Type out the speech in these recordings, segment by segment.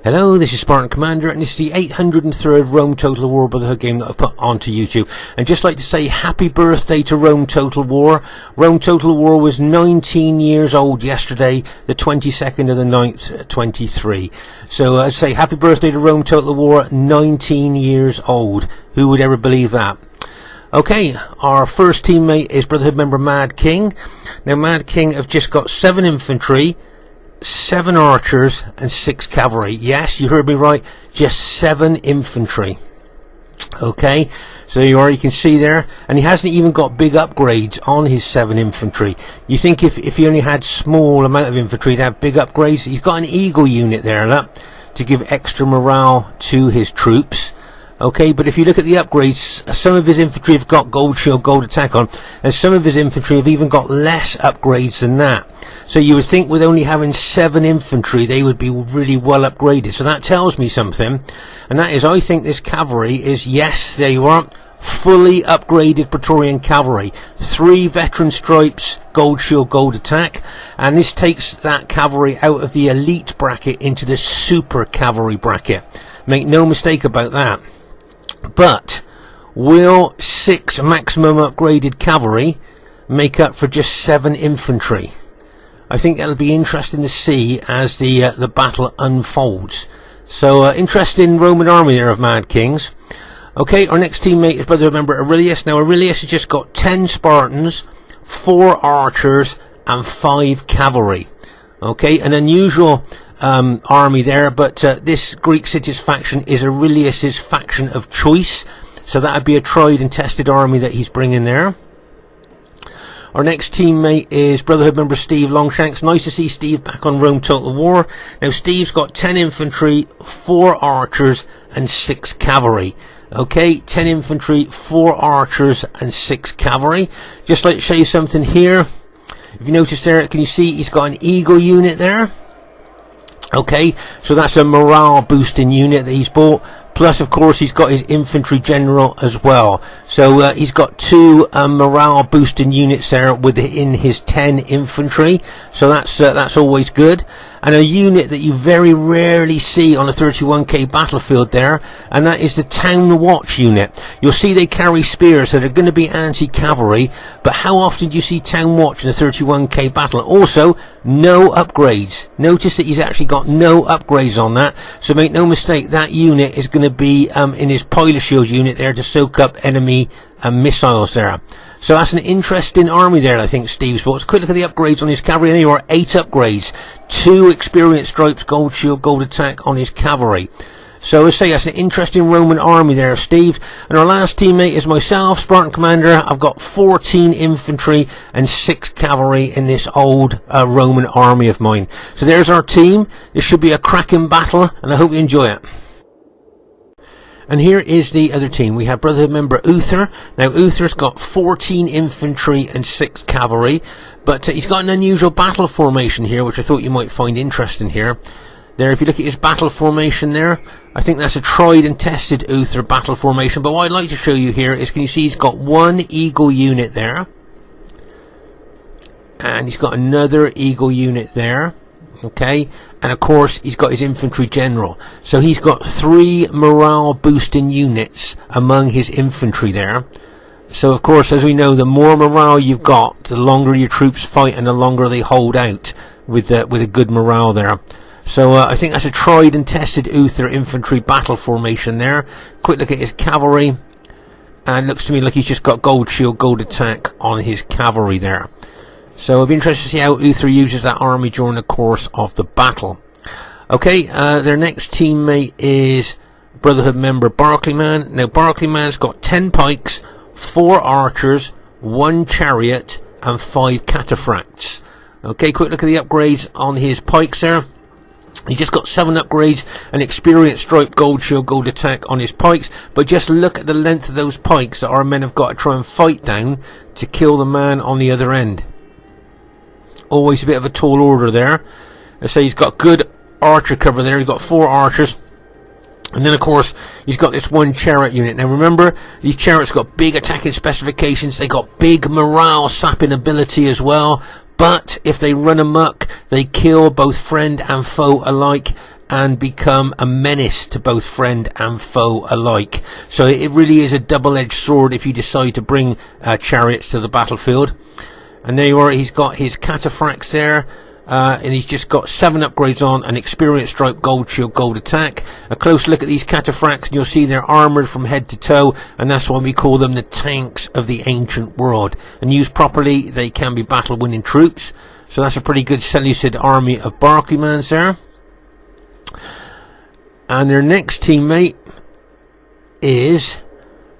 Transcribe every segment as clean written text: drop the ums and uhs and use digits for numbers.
Hello, this is Spartan Commander, and this is the 803rd Rome Total War Brotherhood game that I've put onto YouTube. And just like to say happy birthday to Rome Total War. Rome Total War was 19 years old yesterday, the 22nd of the 9th, 23. So I say happy birthday to Rome Total War, 19 years old. Who would ever believe that? Okay, our first teammate is Brotherhood member Madking. Now Madking have just got 7 infantry, 7 archers and 6 cavalry. Yes, you heard me right, just 7 infantry. Okay, so you can see there, and he hasn't even got big upgrades on his 7 infantry. You think if he only had small amount of infantry to have big upgrades? He's got an eagle unit there, look, to give extra morale to his troops. Okay, but if you look at the upgrades, some of his infantry have got gold shield, gold attack on, and some of his infantry have even got less upgrades than that. So you would think with only having 7 infantry, they would be really well upgraded. So that tells me something, and that is I think this cavalry is, yes, there you are, fully upgraded Praetorian cavalry. 3 veteran stripes, gold shield, gold attack, and this takes that cavalry out of the elite bracket into the super cavalry bracket. Make no mistake about that. But will 6 maximum upgraded cavalry make up for just 7 infantry? I think that'll be interesting to see as the battle unfolds. So interesting Roman army there of Mad Kings. Okay, our next teammate is Brotherhood member Aurelius. Now Aurelius has just got 10 Spartans, 4 archers and 5 cavalry. Okay, an unusual army there, but this Greek cities faction is Aurelius's faction of choice, so that would be a tried and tested army that he's bringing there. Our next teammate is Brotherhood member Stevelongshanks. Nice to see Steve back on Rome Total War. Now Steve's got 10 infantry, 4 archers and 6 cavalry. Okay, 10 infantry, 4 archers and 6 cavalry. Just like to show you something here. If you notice there, can you see he's got an eagle unit there? Okay, so that's a morale boosting unit that he's bought. Plus, of course, he's got his infantry general as well. So he's got 2 morale boosting units there within his 10 infantry. So that's always good. And a unit that you very rarely see on a 31k battlefield there, and that is the Town Watch unit. You'll see they carry spears that are going to be anti-cavalry, but how often do you see Town Watch in a 31k battle? Also, no upgrades. Notice that he's actually got no upgrades on that, so make no mistake, that unit is going to be in his pilot shield unit there to soak up enemy missiles there. So that's an interesting army there, I think, Steve's bought. Let's quick look at the upgrades on his cavalry. And there are 8 upgrades. 2 experience stripes, gold shield, gold attack on his cavalry. So I say that's an interesting Roman army there, Steve. And our last teammate is myself, Spartan Commander. I've got 14 infantry and 6 cavalry in this old Roman army of mine. So there's our team. This should be a cracking battle, and I hope you enjoy it. And here is the other team. We have Brotherhood member Uther. Now Uther's got 14 infantry and 6 cavalry, but he's got an unusual battle formation here, which I thought you might find interesting here. There, if you look at his battle formation there, I think that's a tried and tested Uther battle formation. But what I'd like to show you here is, can you see he's got 1 eagle unit there, and he's got another eagle unit there. Okay, and of course he's got his infantry general, so he's got 3 morale boosting units among his infantry there. So of course, as we know, the more morale you've got, the longer your troops fight and the longer they hold out with a good morale there. So I think that's a tried and tested Uther infantry battle formation there. Quick look at his cavalry, and it looks to me like he's just got gold shield, gold attack on his cavalry there. So I'll be interested to see how Uther uses that army during the course of the battle. Okay, their next teammate is Brotherhood member Barclayman. Now Barclayman's got 10 pikes, 4 archers, 1 chariot and 5 cataphracts. Okay, quick look at the upgrades on his pikes there. He just got 7 upgrades, an experience stripe, gold shield, gold attack on his pikes. But just look at the length of those pikes that our men have got to try and fight down to kill the man on the other end. Always a bit of a tall order there. I say he's got good archer cover there. He's got 4 archers, and then of course he's got this 1 chariot unit. Now remember, these chariots got big attacking specifications. They got big morale sapping ability as well. But if they run amok, they kill both friend and foe alike. and become a menace to both friend and foe alike. So it really is a double-edged sword if you decide to bring chariots to the battlefield. And there you are, he's got his cataphracts there. And he's just got 7 upgrades on, an experience stripe, gold shield, gold attack. A close look at these cataphracts and you'll see they're armoured from head to toe, and that's why we call them the tanks of the ancient world. And used properly, they can be battle winning troops. So that's a pretty good Seleucid army of Barclaymans there. And their next teammate is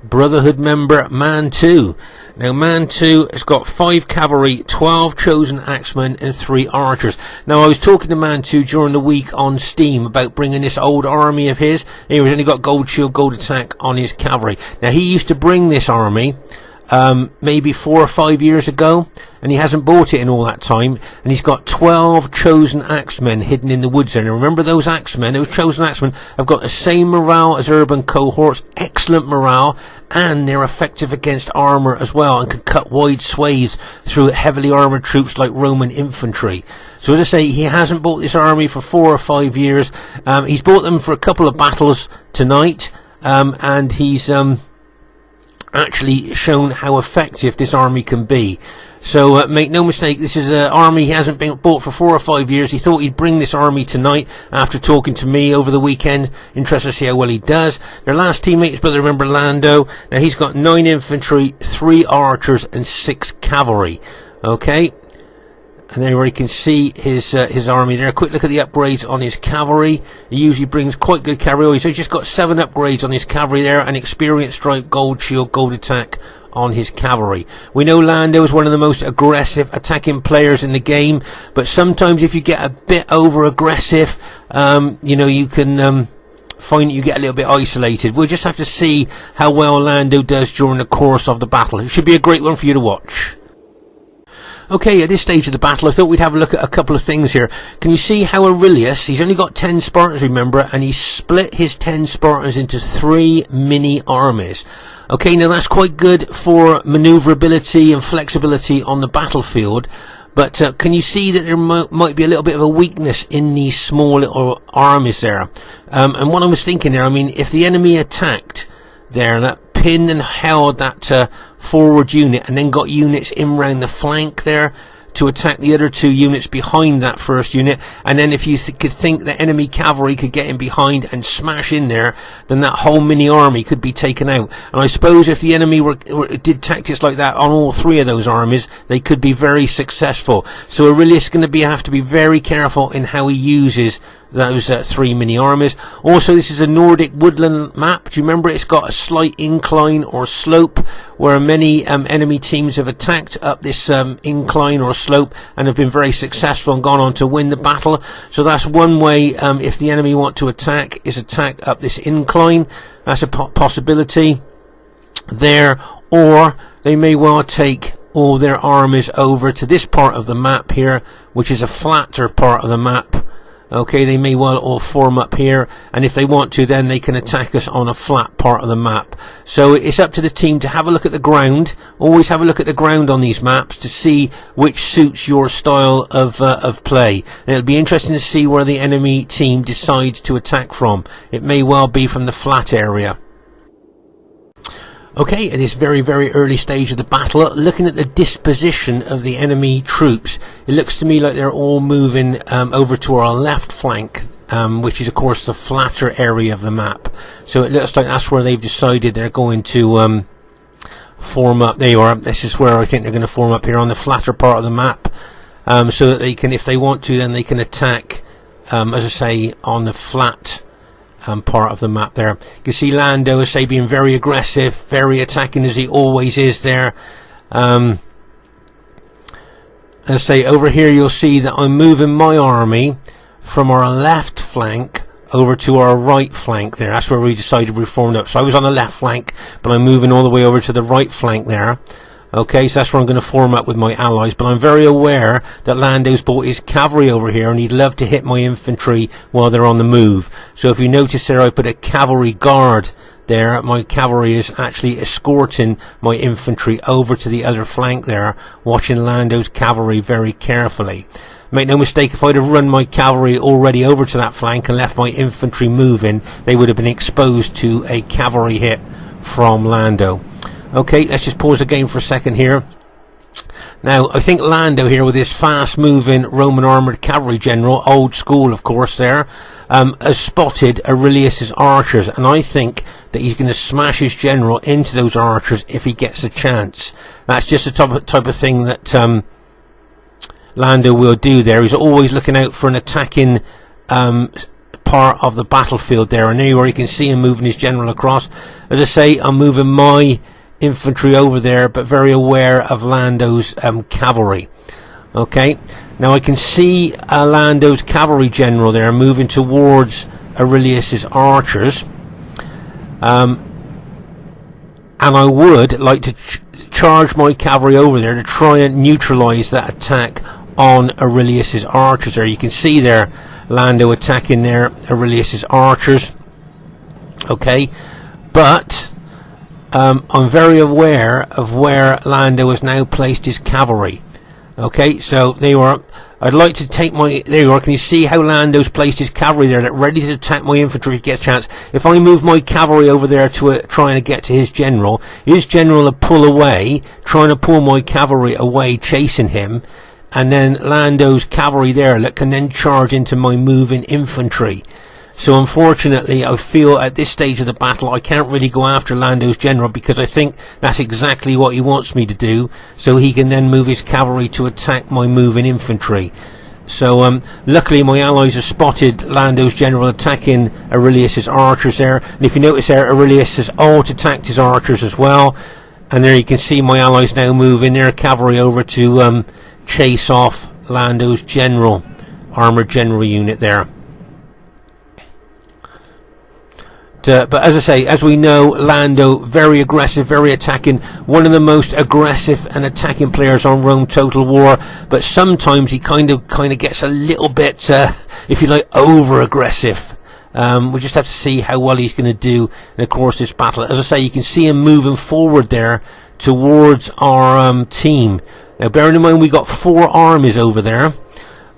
Brotherhood member Mantu. Now Mantu has got 5 cavalry, 12 chosen axemen and 3 archers. Now I was talking to Mantu during the week on Steam about bringing this old army of his. He's only got gold shield, gold attack on his cavalry. Now he used to bring this army maybe 4 or 5 years ago, and he hasn't bought it in all that time, and he's got 12 chosen axemen hidden in the woods there. Now remember, those axemen, those chosen axemen, have got the same morale as urban cohorts, excellent morale, and they're effective against armour as well, and can cut wide swathes through heavily armoured troops like Roman infantry. So as I say, he hasn't bought this army for 4 or 5 years. He's bought them for a couple of battles tonight, and he's actually shown how effective this army can be. So make no mistake, this is an army he hasn't been bought for 4 or 5 years. He thought he'd bring this army tonight after talking to me over the weekend. Interested to see how well he does. Their last teammate is brother member Lando. Now he's got 9 infantry, 3 archers and 6 cavalry. Okay, and there you can see his army there. A quick look at the upgrades on his cavalry. He usually brings quite good cavalry. So he's just got 7 upgrades on his cavalry there, and experience stripe, gold shield, gold attack on his cavalry. We know Lando is one of the most aggressive attacking players in the game, but sometimes if you get a bit over aggressive, you can find that you get a little bit isolated. We'll just have to see how well Lando does during the course of the battle. It should be a great one for you to watch. Okay, at this stage of the battle, I thought we'd have a look at a couple of things here. Can you see how Aurelius, he's only got 10 Spartans, remember, and he split his 10 Spartans into 3 mini armies. Okay, now that's quite good for maneuverability and flexibility on the battlefield, but can you see that there might be a little bit of a weakness in these small little armies there? And what I was thinking there, I mean, if the enemy attacked there, and that pinned and held that forward unit, and then got units in round the flank there to attack the other 2 units behind that first unit, and then if you could think that enemy cavalry could get in behind and smash in there, then that whole mini army could be taken out. And I suppose if the enemy did tactics like that on all 3 of those armies, they could be very successful. So Aurelius is going to have to be very careful in how he uses those 3 mini armies. Also, this is a Nordic woodland map. Do you remember it's got a slight incline or slope where many enemy teams have attacked up this incline or slope and have been very successful and gone on to win the battle. So that's one way, if the enemy want to attack, is attack up this incline. That's a possibility there. Or they may well take all their armies over to this part of the map here, which is a flatter part of the map. Okay, they may well all form up here, and if they want to, then they can attack us on a flat part of the map. So it's up to the team to have a look at the ground. Always have a look at the ground on these maps to see which suits your style of play. And it'll be interesting to see where the enemy team decides to attack from. It may well be from the flat area. Okay, at this very, very early stage of the battle, looking at the disposition of the enemy troops, it looks to me like they're all moving over to our left flank, which is, of course, the flatter area of the map. So it looks like that's where they've decided they're going to form up. There you are. This is where I think they're going to form up here on the flatter part of the map, so that they can, if they want to, then they can attack, as I say, on the flat part of the map there. You can see Lando, as I say, being very aggressive, very attacking as he always is there. As I say, over here you'll see that I'm moving my army from our left flank over to our right flank there. That's where we decided we formed up. So I was on the left flank, but I'm moving all the way over to the right flank there. Okay, so that's where I'm going to form up with my allies, but I'm very aware that Lando's brought his cavalry over here and he'd love to hit my infantry while they're on the move. So if you notice there, I put a cavalry guard there. My cavalry is actually escorting my infantry over to the other flank there, watching Lando's cavalry very carefully. Make no mistake, if I'd have run my cavalry already over to that flank and left my infantry moving, they would have been exposed to a cavalry hit from Lando. Okay, let's just pause the game for a second here. Now, I think Lando here, with his fast-moving Roman armoured cavalry general, old school, of course, there, has spotted Aurelius's archers, and I think that he's going to smash his general into those archers if he gets a chance. That's just the type of thing that Lando will do there. He's always looking out for an attacking part of the battlefield there, and anywhere you can see him moving his general across. As I say, I'm moving my infantry over there, but very aware of Lando's cavalry. Okay, now I can see Lando's cavalry general there moving towards Aurelius's archers, and I would like to charge my cavalry over there to try and neutralize that attack on Aurelius's archers. There you can see there Lando attacking there Aurelius's archers. Okay, but I'm very aware of where Lando has now placed his cavalry. Okay, so I'd like to take my, there you are, can you see how Lando's placed his cavalry there, that ready to attack my infantry if he gets a chance. If I move my cavalry over there to trying to get to his general will pull away, trying to pull my cavalry away, chasing him, and then Lando's cavalry there that can then charge into my moving infantry. So unfortunately, I feel at this stage of the battle I can't really go after Lando's general, because I think that's exactly what he wants me to do, so he can then move his cavalry to attack my moving infantry. So luckily my allies have spotted Lando's general attacking Aurelius's archers there, and if you notice there, Aurelius has alt-attacked his archers as well, and there you can see my allies now moving their cavalry over to chase off Lando's general, armoured general unit there. But as I say, as we know, Lando, very aggressive, very attacking, one of the most aggressive and attacking players on Rome Total War, but sometimes he kind of gets a little bit, if you like, over aggressive. We just have to see how well he's going to do in, of course, this battle. As I say, you can see him moving forward there towards our team. Now, bearing in mind we got 4 armies over there,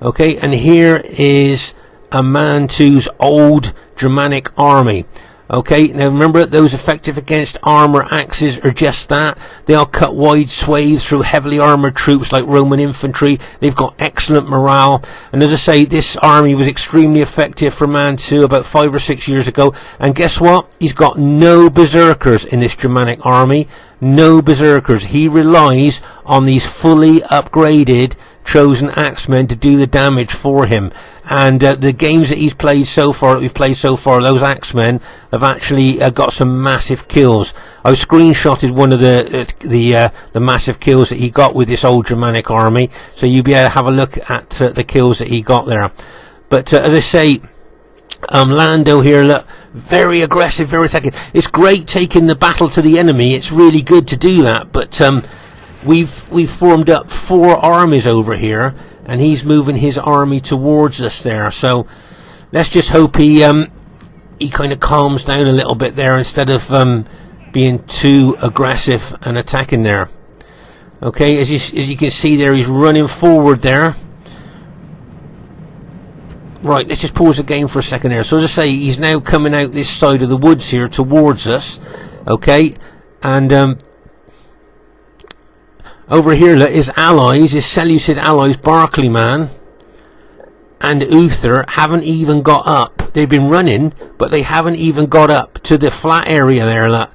okay, and here is a Mantu's old Germanic army. Okay, now remember, those effective against armour axes are just that. They'll cut wide swathes through heavily armoured troops like Roman infantry. They've got excellent morale. And as I say, this army was extremely effective for Mantu about 5 or 6 years ago. And guess what? He's got no berserkers in this Germanic army. No berserkers. He relies on these fully upgraded chosen axemen to do the damage for him, and the games that we've played so far, those axemen have actually got some massive kills. I've screenshotted one of the massive kills that he got with this old Germanic army, so you'll be able to have a look at the kills that he got there. But as I say, Lando here, look, very aggressive, very attacking. It's great taking the battle to the enemy. It's really good to do that, but we've formed up 4 armies over here, and he's moving his army towards us there. So let's just hope he kind of calms down a little bit there instead of being too aggressive and attacking there. Okay, as you can see there, he's running forward there. Right, let's just pause the game for a second there. So as I say, he's now coming out this side of the woods here towards us. Okay, and over here, look, his allies, his Seleucid allies, Barclayman and Uther, haven't even got up. They've been running, but they haven't even got up to the flat area there, look.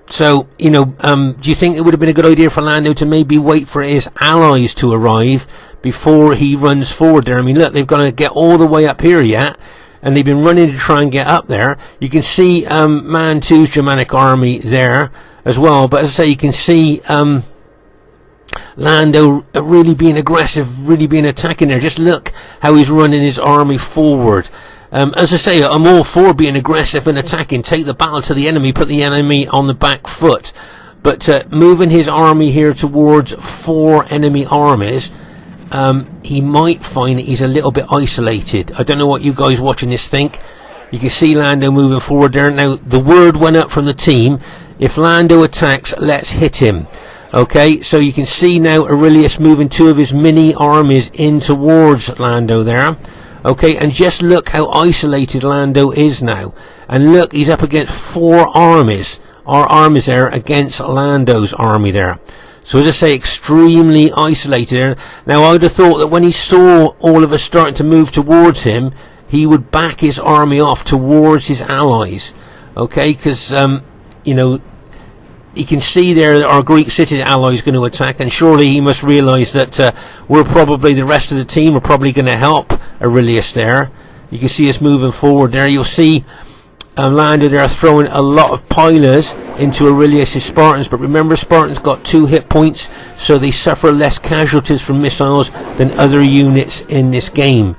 So, you know, do you think it would have been a good idea for Lando to maybe wait for his allies to arrive before he runs forward there? I mean, look, they've got to get all the way up here yet, and they've been running to try and get up there. You can see Mantu's Germanic army there as well, but as I say, you can see Lando really being aggressive, really being attacking there. Just look how he's running his army forward. As I say, I'm all for being aggressive and attacking. Take the battle to the enemy, put the enemy on the back foot. But moving his army here towards 4 enemy armies, he might find that he's a little bit isolated. I don't know what you guys watching this think. You can see Lando moving forward there. Now, the word went up from the team, if Lando attacks, let's hit him. Okay, so you can see now Aurelius moving 2 of his mini armies in towards Lando there. Okay, and just look how isolated Lando is now. And look, he's up against 4 armies. Our armies there against Lando's army there. So as I say, extremely isolated. Now I would have thought that when he saw all of us starting to move towards him, he would back his army off towards his allies. Okay, because, you know, he can see there that our Greek city ally is going to attack, and surely he must realise that we're probably, the rest of the team are probably going to help Aurelius there. You can see us moving forward there. You'll see Lando there throwing a lot of pilers into Aurelius' Spartans, but remember, Spartans got 2 hit points, so they suffer less casualties from missiles than other units in this game.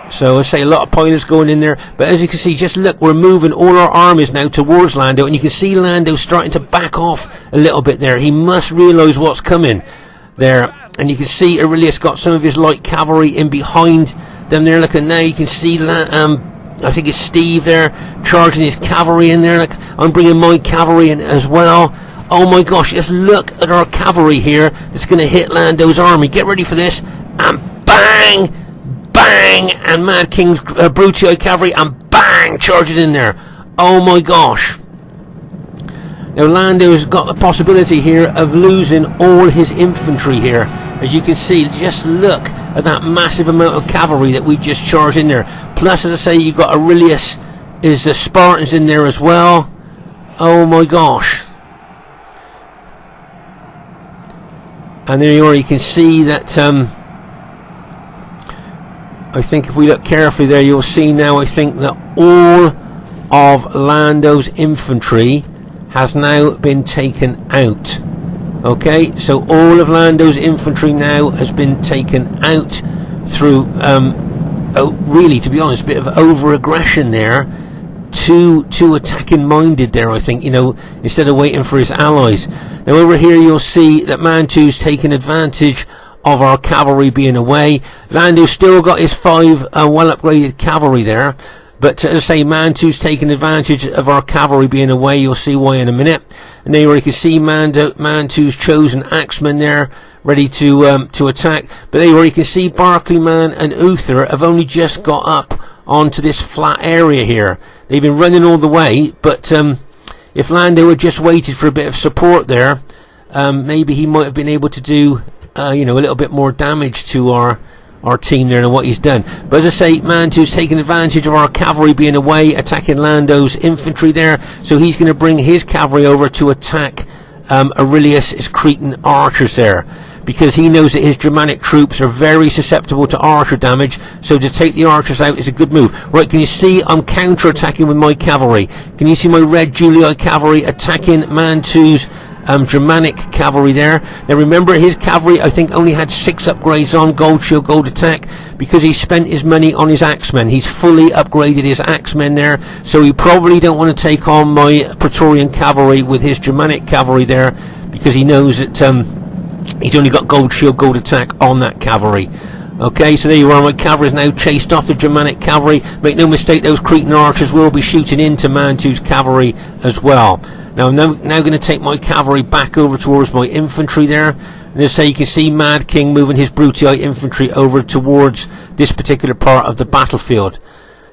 So I say a lot of pilers going in there, but as you can see, just look, we're moving all our armies now towards Lando, and you can see Lando starting to back off a little bit there. He must realise what's coming there, and you can see Aurelius got some of his light cavalry in behind them there. Look, and now you can see I think it's Steve there charging his cavalry in there. Like, I'm bringing my cavalry in as well. Oh my gosh, just look at our cavalry here that's going to hit Lando's army. Get ready for this. And bang, bang, and Madking's Brutii cavalry, and bang, charging in there. Oh my gosh. Now Lando's got the possibility here of losing all his infantry here. As you can see, just look at that massive amount of cavalry that we've just charged in there. Plus, as I say, you've got Aurelius, is the Spartans in there as well. Oh my gosh. And there you are, you can see that, I think if we look carefully there, you'll see now, I think that all of Lando's infantry has now been taken out. Okay, so all of Lando's infantry now has been taken out through, really, to be honest, a bit of over-aggression there, too attacking minded there, I think, you know, instead of waiting for his allies. Now over here you'll see that Mantu's taking advantage of our cavalry being away. Lando's still got his 5 well-upgraded cavalry there, but as I say, Mantu's taking advantage of our cavalry being away. You'll see why in a minute. And there you can see Mantu's chosen axemen there, ready to attack. But there you can see Barclayman and Uther have only just got up onto this flat area here. They've been running all the way, but if Lando had just waited for a bit of support there, maybe he might have been able to do, you know, a little bit more damage to our team there than what he's done. But as I say, Mantu's taking advantage of our cavalry being away, attacking Lando's infantry there, so he's going to bring his cavalry over to attack Aurelius' Cretan archers there, because he knows that his Germanic troops are very susceptible to archer damage, so to take the archers out is a good move. Right, can you see I'm counter-attacking with my cavalry? Can you see my red Julii cavalry attacking Mantu's Germanic cavalry there? Now remember, his cavalry I think only had 6 upgrades on gold shield, gold attack, because he spent his money on his axemen. He's fully upgraded his axemen there, so he probably don't want to take on my Praetorian cavalry with his Germanic cavalry there, because he knows that he's only got gold shield, gold attack on that cavalry. Okay, so there you are, my cavalry's now chased off the Germanic cavalry. Make no mistake, those Cretan archers will be shooting into Mantu's cavalry as well. Now I'm now going to take my cavalry back over towards my infantry there. And as I say, you can see Madking moving his Brutii infantry over towards this particular part of the battlefield.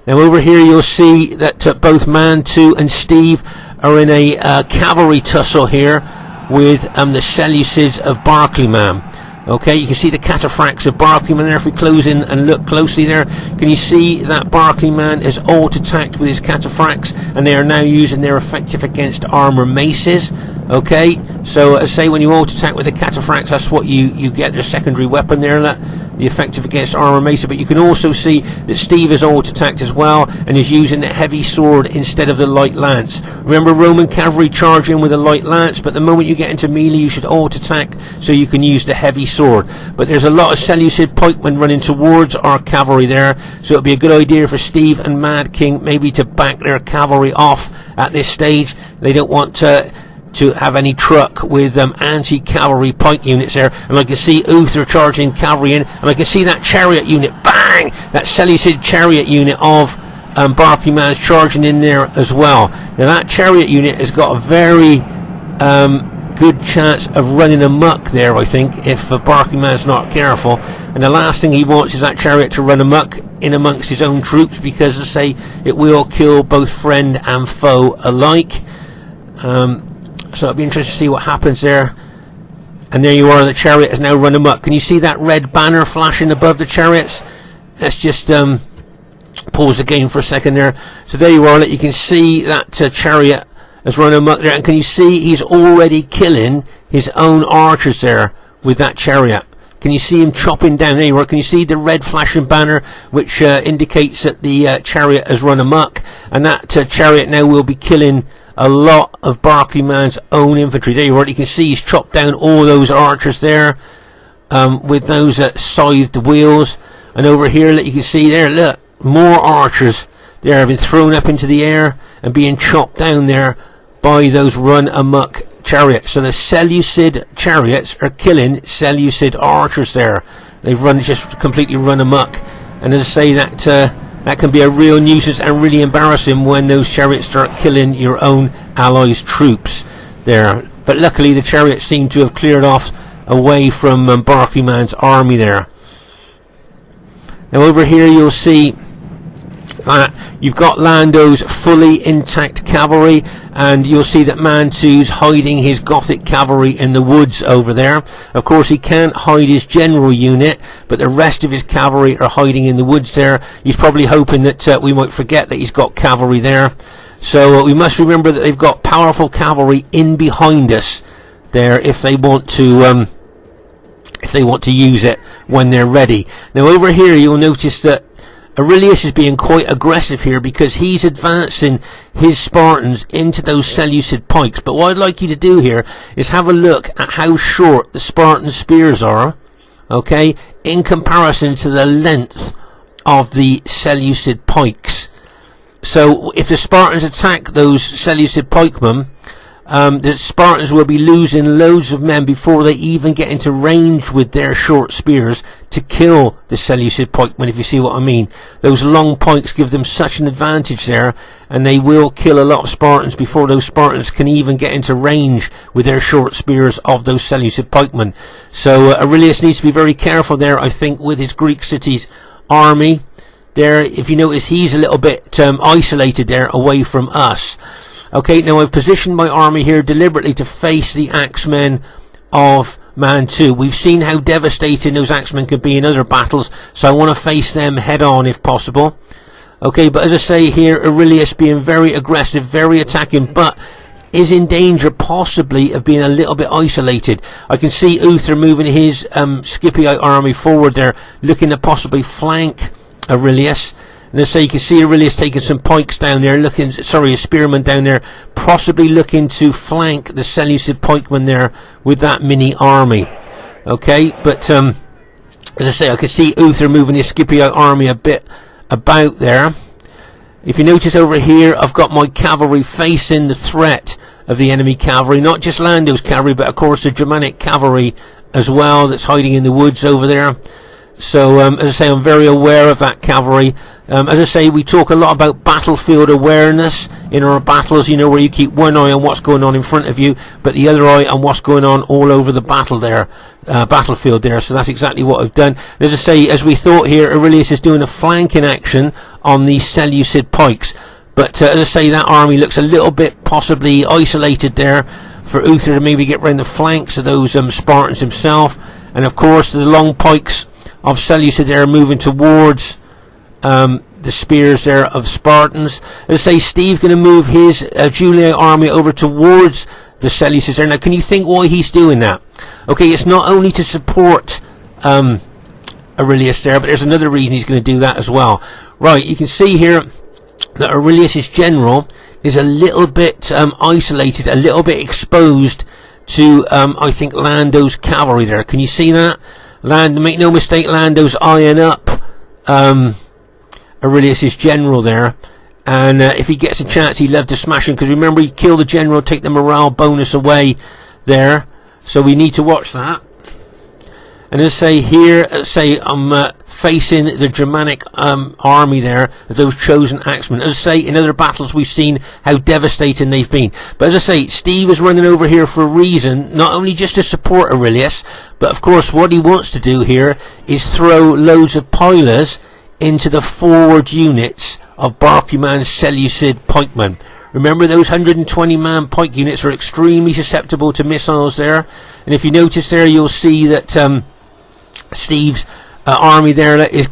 Now over here you'll see that both Mantu and Steve are in a cavalry tussle here with the Seleucids of Barclayman. Okay, you can see the cataphracts of Barclayman there. If we close in and look closely there, can you see that Barclayman is alt-attacked with his cataphracts, and they are now using their effective against armour maces. Okay, so as I say, when you alt-attack with the cataphracts, that's what you get, their secondary weapon there, the effective against armour mace. But you can also see that Steve is alt-attacked as well, and is using the heavy sword instead of the light lance. Remember, Roman cavalry charge in with a light lance, but the moment you get into melee you should alt-attack so you can use the heavy sword. But there's a lot of Seleucid pikemen running towards our cavalry there, so it'd be a good idea for Steve and Madking maybe to back their cavalry off at this stage. They don't want to have any truck with anti-cavalry pike units there. And I can see Uther charging cavalry in, and I can see that chariot unit, bang, that Seleucid chariot unit of Barclayman's charging in there as well. Now that chariot unit has got a very good chance of running amok there, I think, if Barclayman's not careful. And the last thing he wants is that chariot to run amok in amongst his own troops, because, as I say, it will kill both friend and foe alike. So it'll be interesting to see what happens there. And there you are, the chariot has now run amok. Can you see that red banner flashing above the chariots? Let's just pause the game for a second there. So there you are, you can see that chariot has run amok there, and can you see he's already killing his own archers there with that chariot? Can you see him chopping down? There you are. Can you see the red flashing banner, which indicates that the chariot has run amok, and that chariot now will be killing a lot of Barclayman's own infantry. There you are. You can see he's chopped down all those archers there with those scythed wheels. And over here, you can see there, look, more archers there have been thrown up into the air and being chopped down there by those run amok chariots. So the Seleucid chariots are killing Seleucid archers there. They've just completely run amok. And as I say, that can be a real nuisance and really embarrassing when those chariots start killing your own allies' troops there. But luckily the chariots seem to have cleared off away from Barclayman's army there. Now over here you'll see that you've got Lando's fully intact cavalry, and you'll see that Mantu's hiding his Gothic cavalry in the woods over there. Of course he can't hide his general unit, but the rest of his cavalry are hiding in the woods there. He's probably hoping that we might forget that he's got cavalry there. So we must remember that they've got powerful cavalry in behind us there if they want to use it when they're ready. Now over here you'll notice that Aurelius is being quite aggressive here, because he's advancing his Spartans into those Seleucid pikes. But what I'd like you to do here is have a look at how short the Spartan spears are, okay, in comparison to the length of the Seleucid pikes. So if the Spartans attack those Seleucid pikemen, the Spartans will be losing loads of men before they even get into range with their short spears to kill the Seleucid pikemen, if you see what I mean. Those long pikes give them such an advantage there, and they will kill a lot of Spartans before those Spartans can even get into range with their short spears of those Seleucid pikemen. So Aurelius needs to be very careful there, I think, with his Greek cities army there. If you notice, he's a little bit isolated there away from us. Okay, now I've positioned my army here deliberately to face the axemen of Mantu. We've seen how devastating those axemen can be in other battles, so I want to face them head on if possible. Okay, but as I say here, Aurelius being very aggressive, very attacking, but is in danger possibly of being a little bit isolated. I can see Uther moving his Scipionite army forward there, looking to possibly flank Aurelius. And as I say, you can see Aurelius taking some pikes down there, a spearman down there, possibly looking to flank the Seleucid pikemen there with that mini army. Okay, but as I say, I can see Uther moving his Scipio army a bit about there. If you notice over here, I've got my cavalry facing the threat of the enemy cavalry, not just Lando's cavalry, but of course the Germanic cavalry as well that's hiding in the woods over there. So as I say, I'm very aware of that cavalry. As I say, we talk a lot about battlefield awareness in our battles, you know, where you keep one eye on what's going on in front of you, but the other eye on what's going on all over the battlefield there. So that's exactly what I've done. As I say, as we thought here, Aurelius is doing a flanking action on the Seleucid pikes. But as I say, that army looks a little bit possibly isolated there for Uther to maybe get round the flanks of those Spartans himself. And of course, the long pikes of Seleucid there moving towards the spears there of Spartans. As I say, Steve's going to move his Julian army over towards the Seleucids there. Now, can you think why he's doing that? Okay, it's not only to support Aurelius there, but there's another reason he's going to do that as well. Right, you can see here that Aurelius's general is a little bit isolated, a little bit exposed to, I think, Lando's cavalry there. Can you see that? Make no mistake, Lando's eyeing up Aurelius's general there, and if he gets a chance, he'd love to smash him, because remember, he killed the general, take the morale bonus away there, so we need to watch that. And as I say here, I'm facing the Germanic army there, those chosen axemen. As I say, in other battles we've seen how devastating they've been. But as I say, Steve is running over here for a reason, not only just to support Aurelius, but of course what he wants to do here is throw loads of pilers into the forward units of Barclayman's Seleucid pikemen. Remember, those 120-man pike units are extremely susceptible to missiles there. And if you notice there, you'll see that Steve's army there is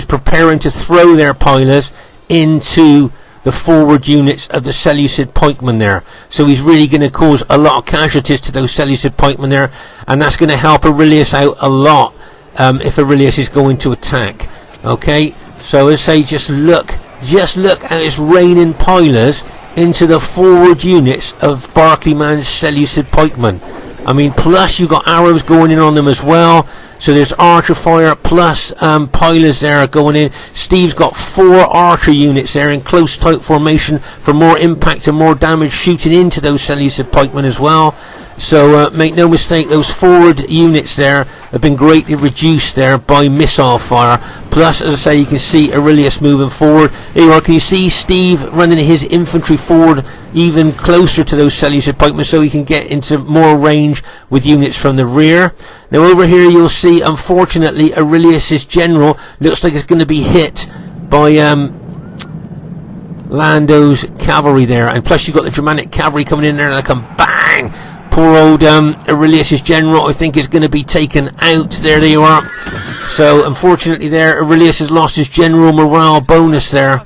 preparing to throw their pilers into the forward units of the Seleucid pikemen there. So he's really going to cause a lot of casualties to those Seleucid pikemen there, and that's going to help Aurelius out a lot if Aurelius is going to attack. Okay, so as I say, just look at his raining pilers into the forward units of Barclayman's Seleucid pikemen. I mean, plus you've got arrows going in on them as well. So there's archer fire plus pilers there going in. Steve's got 4 archer units there in close tight formation for more impact and more damage shooting into those Seleucid pikemen as well. So make no mistake, those forward units there have been greatly reduced there by missile fire. Plus, as I say, you can see Aurelius moving forward. There you are. Can you see Steve running his infantry forward even closer to those Seleucid pikemen so he can get into more range with units from the rear? Now over here you'll see, unfortunately, Aurelius's general looks like it's going to be hit by Lando's cavalry there, and plus you've got the Germanic cavalry coming in there and they come bang. Poor old Aurelius's general, I think, is going to be taken out. There they are. So unfortunately there, Aurelius has lost his general morale bonus there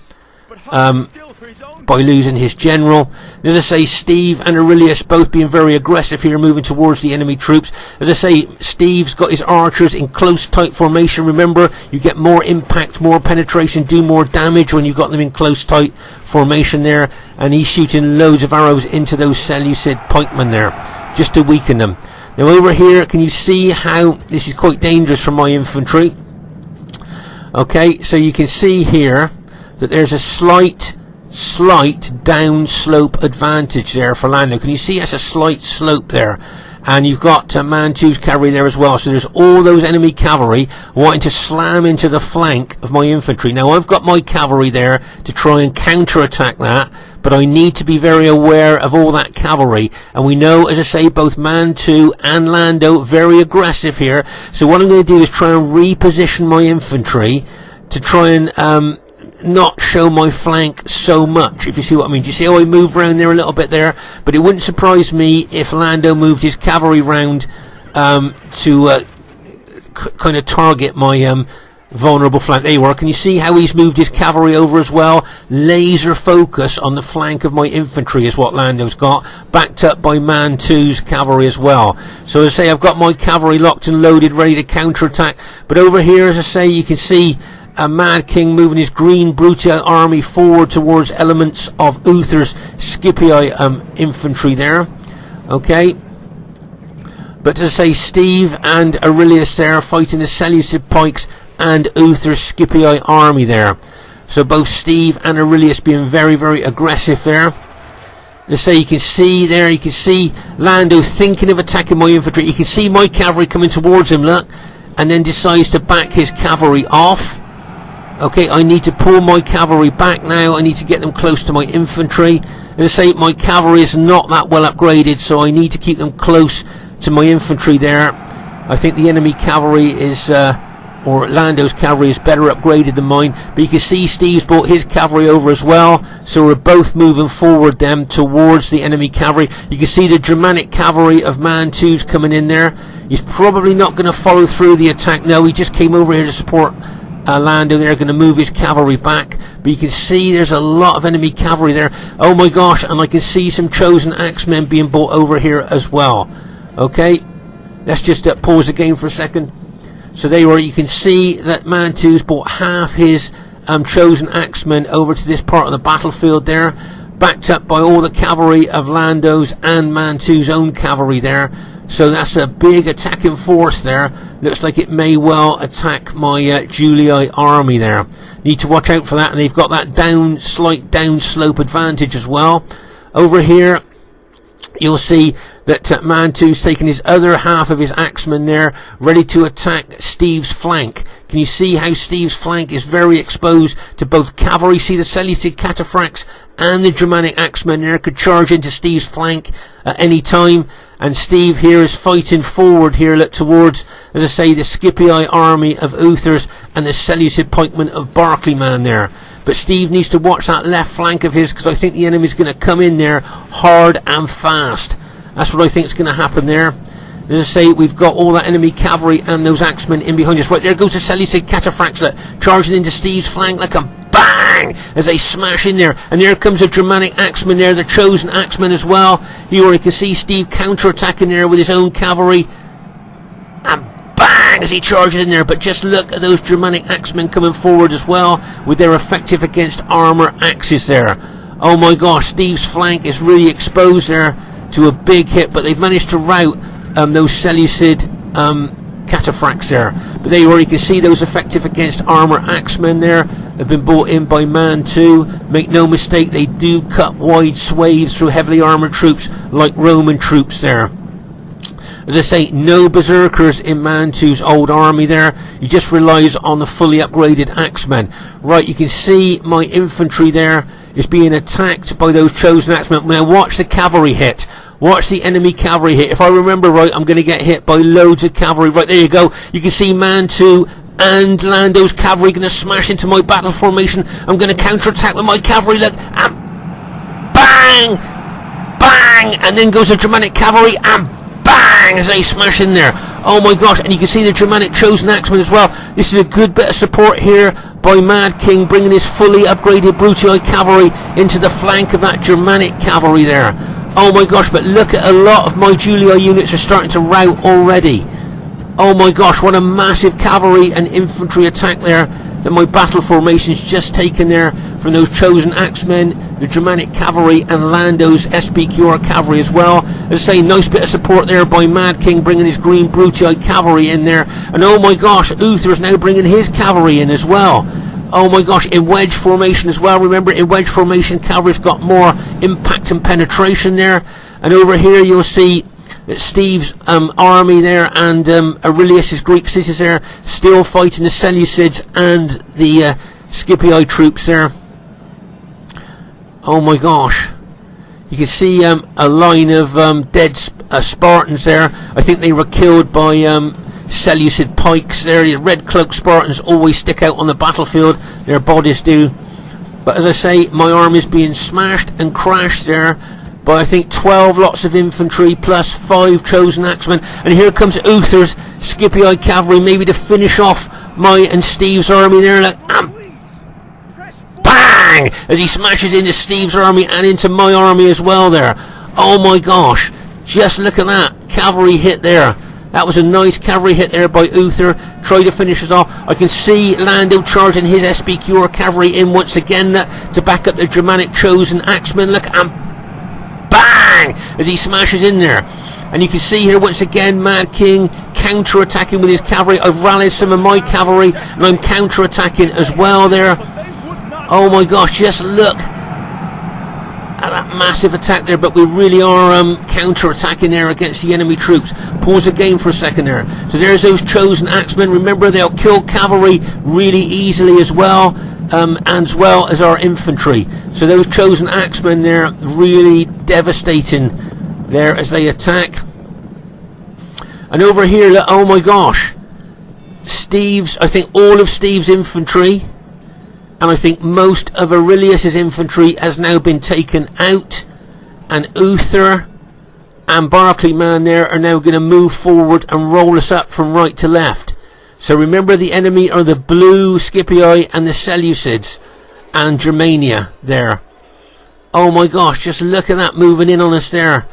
by losing his general. As I say, Steve and Aurelius both being very aggressive here, moving towards the enemy troops. As I say, Steve's got his archers in close tight formation. Remember, you get more impact, more penetration, do more damage when you've got them in close tight formation there. And he's shooting loads of arrows into those Seleucid pikemen there, just to weaken them. Now over here, can you see how this is quite dangerous for my infantry? Okay, so you can see here that there's a slight downslope advantage there for Lando. Can you see that's a slight slope there? And you've got Mantu's cavalry there as well. So there's all those enemy cavalry wanting to slam into the flank of my infantry. Now I've got my cavalry there to try and counter-attack that, but I need to be very aware of all that cavalry. And we know, as I say, both Mantu and Lando very aggressive here. So what I'm going to do is try and reposition my infantry to try and not show my flank so much, if you see what I mean. Do you see how I move around there a little bit there? But it wouldn't surprise me if Lando moved his cavalry round to kind of target my vulnerable flank. There you are. Can you see how he's moved his cavalry over as well? Laser focus on the flank of my infantry is what Lando's got, backed up by Mantu's cavalry as well. So as I say, I've got my cavalry locked and loaded, ready to counter-attack. But over here, as I say, you can see Madking moving his green Brute army forward towards elements of Uther's Scipii infantry there. Okay. But as I say, Steve and Aurelius there fighting the Seleucid pikes and Uther's Scipii army there. So both Steve and Aurelius being very, very aggressive there. Let's say you can see there, you can see Lando thinking of attacking my infantry. You can see my cavalry coming towards him, look, and then decides to back his cavalry off. Okay, I need to pull my cavalry back now. I need to get them close to my infantry. As I say, my cavalry is not that well upgraded, so I need to keep them close to my infantry there. I think the enemy cavalry is, or Lando's cavalry is better upgraded than mine. But you can see Steve's brought his cavalry over as well. So we're both moving forward then towards the enemy cavalry. You can see the Germanic cavalry of Mantu's coming in there. He's probably not going to follow through the attack. No, he just came over here to support Lando. They're going to move his cavalry back, but you can see there's a lot of enemy cavalry there. Oh my gosh, and I can see some chosen axemen being brought over here as well. Okay, let's just pause the game for a second. So there you are. You can see that Mantu's brought half his chosen axemen over to this part of the battlefield there, backed up by all the cavalry of Lando's and Mantu's own cavalry there. So that's a big attacking force there. Looks like it may well attack my Julii army there. Need to watch out for that, and they've got that slight downslope advantage as well. Over here, you'll see that Mantu's taking his other half of his axemen there, ready to attack Steve's flank. Can you see how Steve's flank is very exposed to both cavalry? See the Seleucid cataphracts and the Germanic axemen there could charge into Steve's flank at any time. And Steve here is fighting forward here, look towards, as I say, the Scipii army of Uther's and the Seleucid pikemen of Barclayman there. But Steve needs to watch that left flank of his, because I think the enemy's going to come in there hard and fast. That's what I think is going to happen there. As I say, we've got all that enemy cavalry and those axemen in behind us. Right, there goes the Seleucid cataphracts charging into Steve's flank like a bang as they smash in there. And there comes a Germanic axeman there, the chosen axeman as well. Here you can see Steve counter-attacking there with his own cavalry. And bang as he charges in there. But just look at those Germanic axemen coming forward as well with their effective against armour axes there. Oh my gosh, Steve's flank is really exposed there to a big hit, but they've managed to rout those Seleucid cataphracts there. But there you are, you can see those effective against armour axemen there have been brought in by Mantu. Make no mistake, they do cut wide swathes through heavily armoured troops like Roman troops there. As I say, no berserkers in Mantu's old army there. He just relies on the fully upgraded axemen. Right, you can see my infantry there is being attacked by those chosen axemen. Now watch the cavalry hit. Watch the enemy cavalry hit. If I remember right, I'm going to get hit by loads of cavalry. Right, there you go. You can see Mantu and Lando's cavalry going to smash into my battle formation. I'm going to counter-attack with my cavalry. Look, and bang! Bang! And then goes the Germanic cavalry, and bang! As they smash in there. Oh my gosh, and you can see the Germanic chosen axemen as well. This is a good bit of support here by Madking, bringing his fully upgraded Brutii cavalry into the flank of that Germanic cavalry there. Oh my gosh, but look at a lot of my Julii units are starting to rout already. Oh my gosh, what a massive cavalry and infantry attack there that my battle formation's just taken there from those chosen axemen, the Germanic cavalry and Lando's SBQR cavalry as well. As I say, nice bit of support there by Madking, bringing his green Brutii cavalry in there. And oh my gosh, Uther is now bringing his cavalry in as well. Oh my gosh, in wedge formation as well. Remember, in wedge formation, cavalry's got more impact and penetration there. And over here you'll see that Steve's army there and Aurelius' Greek cities there still fighting the Seleucids and the Scipii troops there. Oh my gosh. You can see a line of dead Spartans there. I think they were killed by Seleucid pikes there. The red cloaked Spartans always stick out on the battlefield, their bodies do. But as I say, my army is being smashed and crashed there by I think 12 lots of infantry plus 5 chosen axemen. And here comes Uther's Scipii cavalry, maybe to finish off my and Steve's army there. Like, bang! As he smashes into Steve's army and into my army as well there. Oh my gosh, just look at that cavalry hit there. That was a nice cavalry hit there by Uther. Try to finish us off. I can see Lando charging his SBQR cavalry in once again to back up the Germanic chosen axemen. Look, and bang! As he smashes in there. And you can see here once again Madking counter-attacking with his cavalry. I've rallied some of my cavalry and I'm counter-attacking as well there. Oh my gosh, just look at that massive attack there, but we really are counter-attacking there against the enemy troops. Pause the game for a second there. So there's those chosen axemen. Remember, they'll kill cavalry really easily as well as our infantry. So those chosen axemen there, really devastating there as they attack. And over here, look, oh my gosh, I think all of Steve's infantry and I think most of Aurelius' infantry has now been taken out, and Uther and Barclayman there are now going to move forward and roll us up from right to left. So remember, the enemy are the blue Scipii and the Seleucids and Germania there. Oh my gosh, just look at that moving in on us there,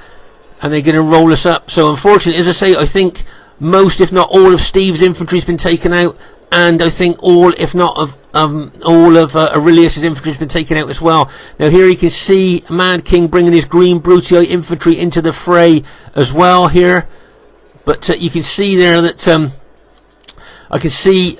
and they're going to roll us up. So unfortunately, as I say, I think most if not all of Steve's infantry has been taken out, and I think all if not of Aurelius' infantry has been taken out as well. Now here you can see Madking bringing his green Brutii infantry into the fray as well here, but you can see there that I can see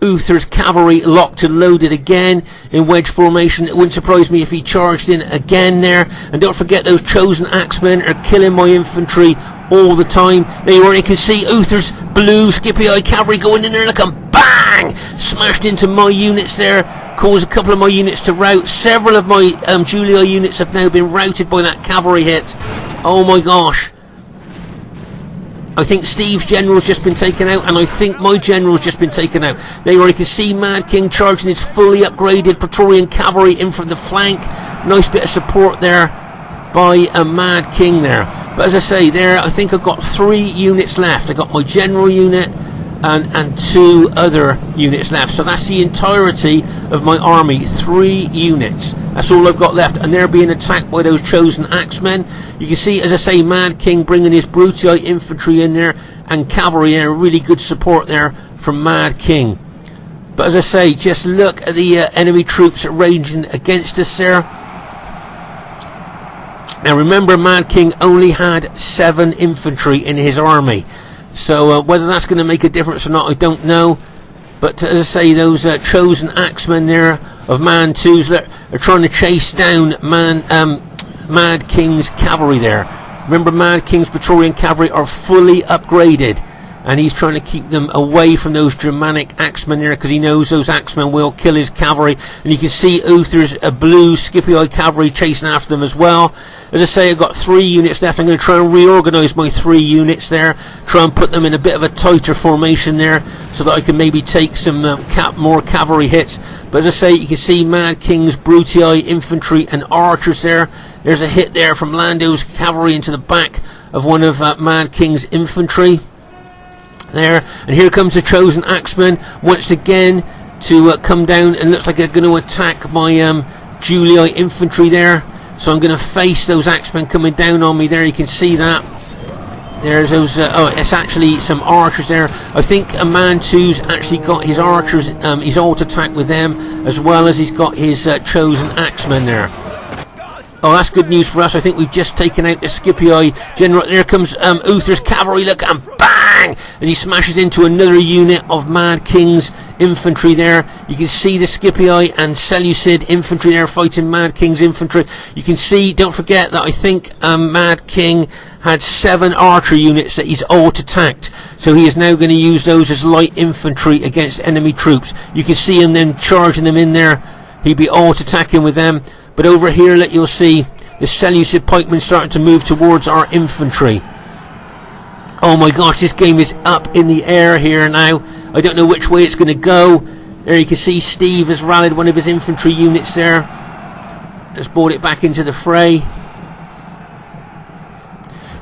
Uther's cavalry locked and loaded again in wedge formation. It wouldn't surprise me if he charged in again there. And don't forget, those chosen axemen are killing my infantry all the time. There you are, you can see Uther's blue Scipii cavalry going in there, look, and bang! Smashed into my units there, caused a couple of my units to rout. Several of my Julii units have now been routed by that cavalry hit. Oh my gosh. I think Steve's general's just been taken out, and I think my general's just been taken out. There you are, you can see Madking charging his fully upgraded Praetorian cavalry in from the flank. Nice bit of support there by a Madking there. But as I say, there, I think I've got 3 units left. I got my general unit and 2 other units left. So that's the entirety of my army, 3 units. That's all I've got left, and they're being attacked by those chosen axemen. You can see, as I say, Madking bringing his Brutii infantry in there and cavalry there. Really good support there from Madking. But as I say, just look at the enemy troops ranging against us there. Now remember, Madking only had 7 infantry in his army. So whether that's going to make a difference or not, I don't know. But as I say, those chosen axemen there of Mantus are trying to chase down Madking's cavalry there. Remember, Madking's Praetorian cavalry are fully upgraded, and he's trying to keep them away from those Germanic axemen there, because he knows those axemen will kill his cavalry. And you can see Uther's blue Scipii cavalry chasing after them as well. As I say, I've got 3 units left. I'm going to try and reorganise my 3 units there, try and put them in a bit of a tighter formation there, so that I can maybe take some more cavalry hits. But as I say, you can see Madking's Brutii infantry and archers there. There's a hit there from Lando's cavalry into the back of one of Madking's infantry there, and here comes the chosen axemen once again to come down, and looks like they're going to attack my Julii infantry there. So I'm going to face those axemen coming down on me there. You can see that there's those it's actually some archers there. I think Mantu's actually got his archers, he's alt attack with them, as well as he's got his chosen axemen there. Oh, that's good news for us. I think we've just taken out the Scipii general. There comes Uther's cavalry, look, and bang! As he smashes into another unit of Madking's infantry there. You can see the Scipii and Seleucid infantry there fighting Madking's infantry. You can see, don't forget that I think Madking had 7 archer units that he's alt-attacked. So he is now going to use those as light infantry against enemy troops. You can see him then charging them in there. He'd be alt-attacking with them. But over here, you'll see the Seleucid pikemen starting to move towards our infantry. Oh my gosh, this game is up in the air here now. I don't know which way it's going to go. There you can see Steve has rallied one of his infantry units there. Has brought it back into the fray.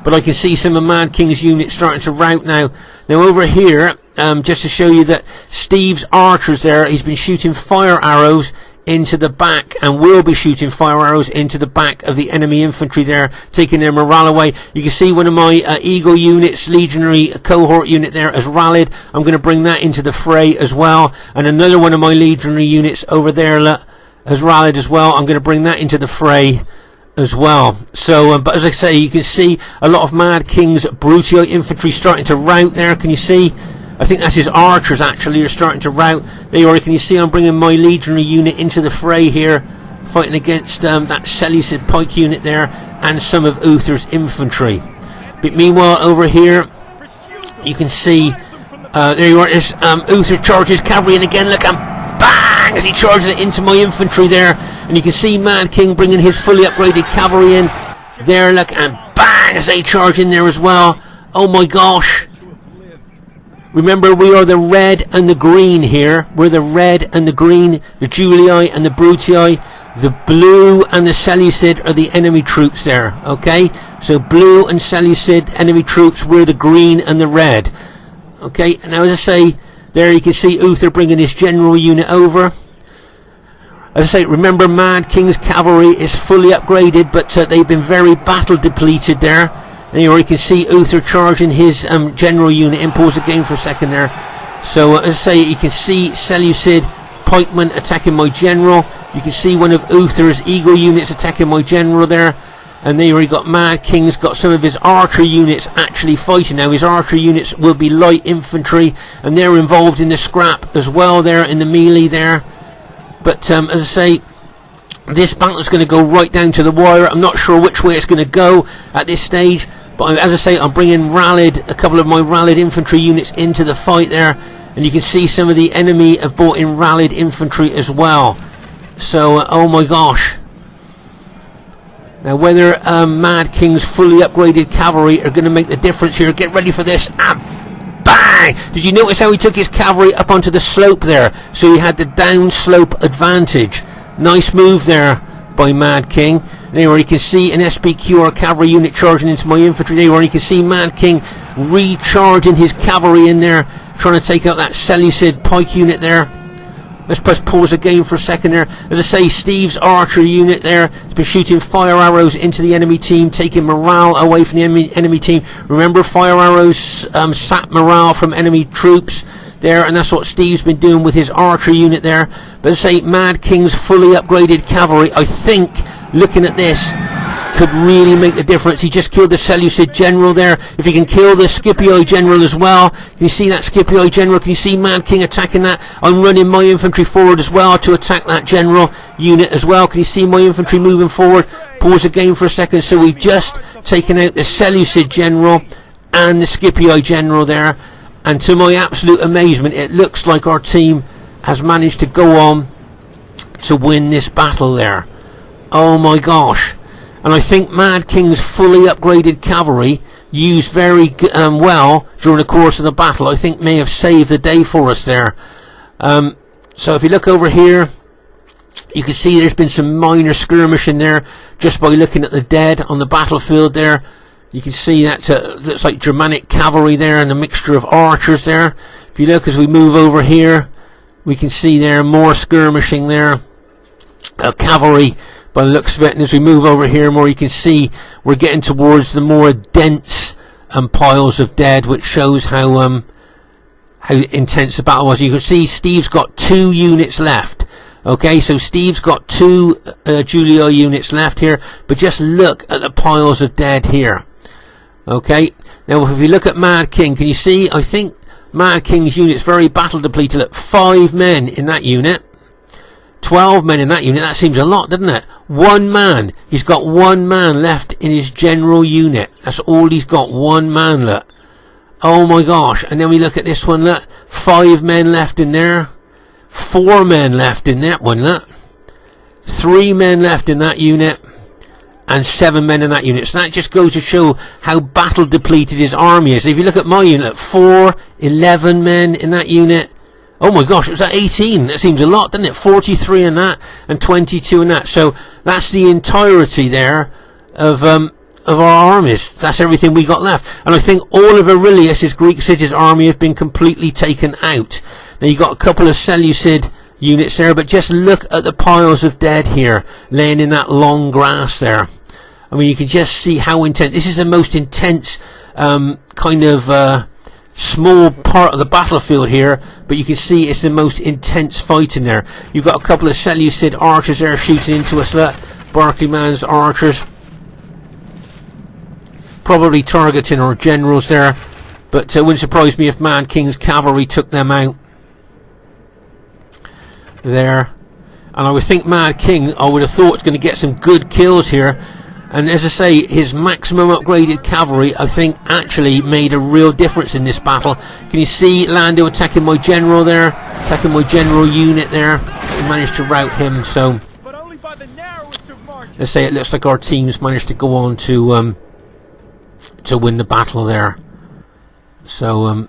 But I can see some of Madking's units starting to rout now. Now over here, just to show you that Steve's archers there, he's been shooting fire arrows into the back, and will be shooting fire arrows into the back of the enemy infantry there, taking their morale away. You can see one of my Eagle units, legionary cohort unit there, has rallied. I'm going to bring that into the fray as well, and another one of my legionary units over there has rallied as well. I'm going to bring that into the fray as well. So but as I say, you can see a lot of Madking's Brutii infantry starting to rout there. Can you see? I think that's his archers actually are starting to rout. There you are, can you see I'm bringing my legionary unit into the fray here, fighting against that Seleucid pike unit there, and some of Uther's infantry. But meanwhile over here, you can see, there you are, there's Uther charges cavalry in again, look, and bang, as he charges it into my infantry there. And you can see Madking bringing his fully upgraded cavalry in there, look, and bang, as they charge in there as well. Oh my gosh. Remember, we are the red and the green here. We're the red and the green, the Julii and the Brutii. The blue and the Seleucid are the enemy troops there, okay? So blue and Seleucid enemy troops, we're the green and the red. Okay, and now as I say, there you can see Uther bringing his general unit over. As I say, remember, Madking's cavalry is fully upgraded, but they've been very battle depleted there. Anyway, you can see Uther charging his general unit in. Pause the game for a second there. So as I say, you can see Seleucid pikemen attacking my general. You can see one of Uther's Eagle units attacking my general there. And there we got Mad King's got some of his archer units actually fighting now. His archer units will be light infantry, and they're involved in the scrap as well there, in the melee there. But as I say, this battle is going to go right down to the wire. I'm not sure which way it's going to go at this stage, but as I say, I'm bringing a couple of my rallied infantry units into the fight there, and you can see some of the enemy have brought in rallied infantry as well. So oh my gosh. Now whether Mad King's fully upgraded cavalry are going to make the difference here. Get ready for this. Bang! Did you notice how he took his cavalry up onto the slope there? So he had the down slope advantage. Nice move there by Mad King. There you can see an SPQ or cavalry unit charging into my infantry. There you can see Mad King recharging his cavalry in there, trying to take out that Seleucid pike unit there. Let's press pause again for a second there. As I say, Steve's archer unit there has been shooting fire arrows into the enemy team, taking morale away from the enemy team. Remember, fire arrows sap morale from enemy troops there, and that's what Steve's been doing with his archer unit there. But as I say, Mad King's fully upgraded cavalry, I think, looking at this, could really make the difference. He just killed the Seleucid general there. If he can kill the Scipii general as well, can you see that Scipii general? Can you see Mad King attacking that? I'm running my infantry forward as well to attack that general unit as well. Can you see my infantry moving forward? Pause again for a second. So we've just taken out the Seleucid general and the Scipii general there, and to my absolute amazement, it looks like our team has managed to go on to win this battle there. Oh my gosh. And I think Mad King's fully upgraded cavalry, used very well during the course of the battle, I think may have saved the day for us there. So if you look over here, you can see there's been some minor skirmishing there just by looking at the dead on the battlefield there. You can see that looks like Germanic cavalry there and a mixture of archers there. If you look as we move over here, we can see there more skirmishing there. Cavalry by the looks of it, and as we move over here more, you can see we're getting towards the more dense piles of dead, which shows how intense the battle was. You can see Steve's got 2 units left. Okay, so Steve's got 2 Julio units left here, but just look at the piles of dead here. Okay, now if you look at Mad King, can you see, I think Mad King's unit's very battle depleted. Look, 5 men in that unit, 12 men in that unit. That seems a lot, doesn't it? 1 man. He's got 1 man left in his general unit. That's all he's got. 1 man, look. Oh my gosh. And then we look at this one, look. 5 men left in there. 4 men left in that one, look. 3 men left in that unit. And 7 men in that unit. So that just goes to show how battle depleted his army is. If you look at my unit, look, 4, 11 men in that unit. Oh my gosh, it was at 18. That seems a lot, doesn't it? 43 in that and 22 in that. So that's the entirety there of our armies. That's everything we got left. And I think all of Aurelius, his Greek city's army, have been completely taken out. Now you've got a couple of Seleucid units there, but just look at the piles of dead here, laying in that long grass there. I mean, you can just see how intense. This is the most intense kind of small part of the battlefield here, but you can see it's the most intense fight in there. You've got a couple of Seleucid archers there shooting into us. Look, Barclayman's archers probably targeting our generals there, but it wouldn't surprise me if Mad King's cavalry took them out there. And I would think Mad King, I would have thought, is going to get some good kills here. And as I say, his maximum upgraded cavalry, I think, actually made a real difference in this battle. Can you see Lando attacking my general there? Attacking my general unit there. He managed to rout him, so let's say it looks like our team's managed to go on to win the battle there. So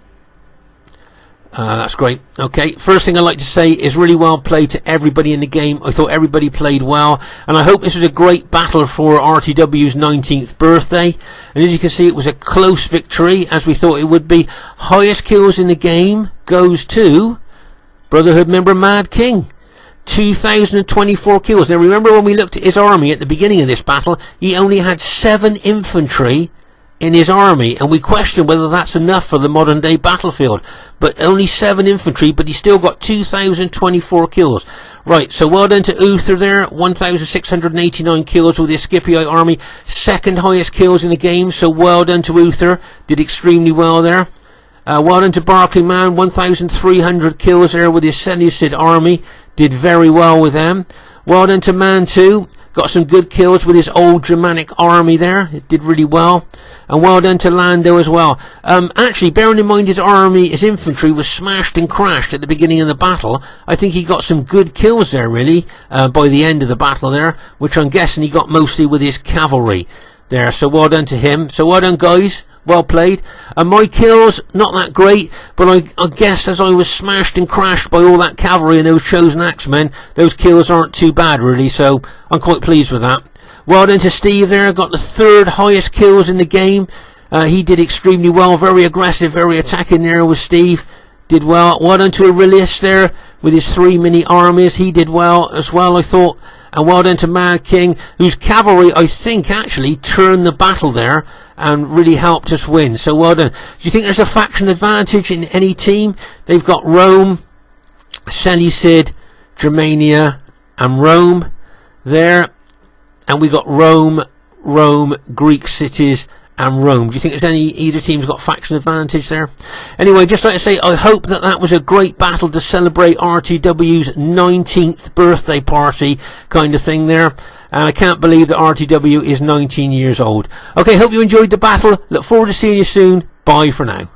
that's great. Okay, first thing I'd like to say is really well played to everybody in the game. I thought everybody played well, and I hope this was a great battle for RTW's 19th birthday. And as you can see, it was a close victory, as we thought it would be. Highest kills in the game goes to Brotherhood member Mad King. 2,024 kills. Now remember when we looked at his army at the beginning of this battle, he only had 7 infantry in his army, and we question whether that's enough for the modern day battlefield. But only 7 infantry, but he still got 2,024 kills. Right, so well done to Uther there, 1,689 kills with his Scipii army, second highest kills in the game, so well done to Uther, did extremely well there. Well done to Barclayman, 1,300 kills there with his Seleucid army, did very well with them. Well done to Mantu, got some good kills with his old Germanic army there, it did really well. And well done to Lando as well. Actually, bearing in mind his army, his infantry was smashed and crashed at the beginning of the battle, I think he got some good kills there really, by the end of the battle there, which I'm guessing he got mostly with his cavalry there, so well done to him. So well done guys, well played. And my kills, not that great, but I guess as I was smashed and crashed by all that cavalry and those chosen axemen, those kills aren't too bad really, so I'm quite pleased with that. Well done to Steve there, got the 3rd highest kills in the game. He did extremely well, very aggressive, very attacking there with Steve, did well. Well done to Aurelius there with his 3 mini armies, he did well as well I thought. And well done to Madking, whose cavalry I think actually turned the battle there and really helped us win, so well done. Do you think there's a faction advantage in any team? They've got Rome, Seleucid, Germania and Rome there, and we got Rome, Greek cities and Rome. Do you think there's either team's got faction advantage there? Anyway, just like to say, I hope that was a great battle to celebrate RTW's 19th birthday party kind of thing there. And I can't believe that RTW is 19 years old. Okay, hope you enjoyed the battle. Look forward to seeing you soon. Bye for now.